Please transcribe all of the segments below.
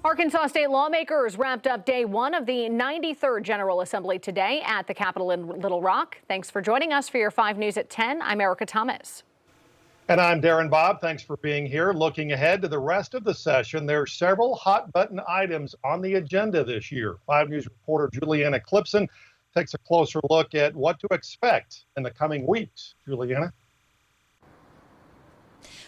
Arkansas state lawmakers wrapped up day one of the 93rd General Assembly today at the Capitol in Little Rock. Thanks for joining us for your 5 News at 10. I'm Erica Thomas. And I'm Darren Bob. Thanks for being here. Looking ahead to the rest of the session, there are several hot button items on the agenda this year. 5 News reporter Juliana Clipson takes a closer look at what to expect in the coming weeks. Juliana?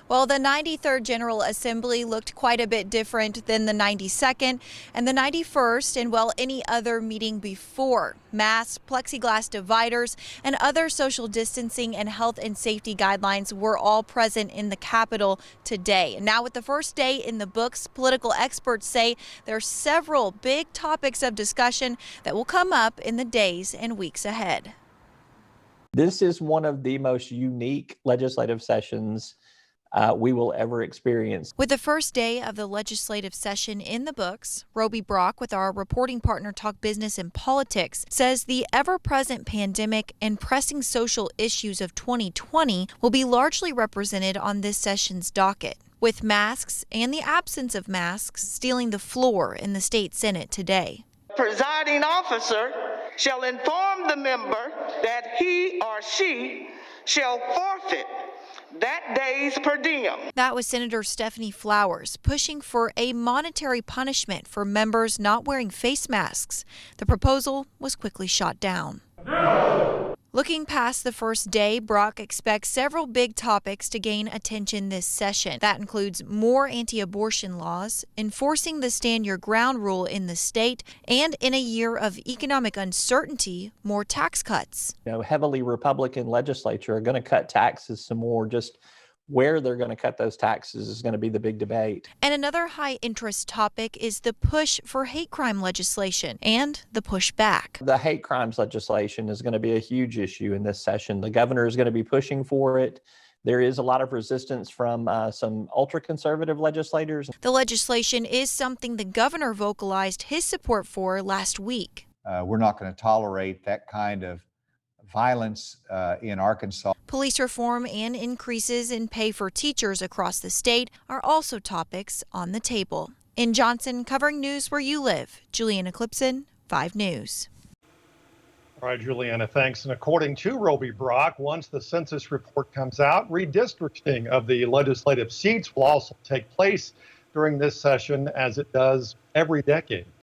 Well, the 93rd General Assembly looked quite a bit different than the 92nd and the 91st and, well, any other meeting before. Masks, plexiglass dividers, and other social distancing and health and safety guidelines were all present in the Capitol today. Now, with the first day in the books, political experts say there are several big topics of discussion that will come up in the days and weeks ahead. This is one of the most unique legislative sessions we will ever experience. With the first day of the legislative session in the books, Roby Brock with our reporting partner Talk Business and Politics says the ever-present pandemic and pressing social issues of 2020 will be largely represented on this session's docket, with masks and the absence of masks stealing the floor in the state Senate today. Presiding officer shall inform the member that he or she shall forfeit that day's per diem. That was Senator Stephanie Flowers pushing for a monetary punishment for members not wearing face masks. The proposal was quickly shot down. No! Looking past the first day, Brock expects several big topics to gain attention this session. That includes more anti-abortion laws, enforcing the stand your ground rule in the state, and in a year of economic uncertainty, more tax cuts. Heavily Republican legislature are going to cut taxes some more. Just where they're going to cut those taxes is going to be the big debate. And another high interest topic is the push for hate crime legislation and the push back. The hate crimes legislation is going to be a huge issue in this session. The governor is going to be pushing for it. There is a lot of resistance from some ultra-conservative legislators. The legislation is something the governor vocalized his support for last week. We're not going to tolerate that kind of violence in Arkansas. Police reform and increases in pay for teachers across the state are also topics on the table. In Johnson, covering news where you live, Juliana Clipson, 5 News. All right, Juliana, thanks. And according to Roby Brock, once the census report comes out, redistricting of the legislative seats will also take place during this session, as it does every decade.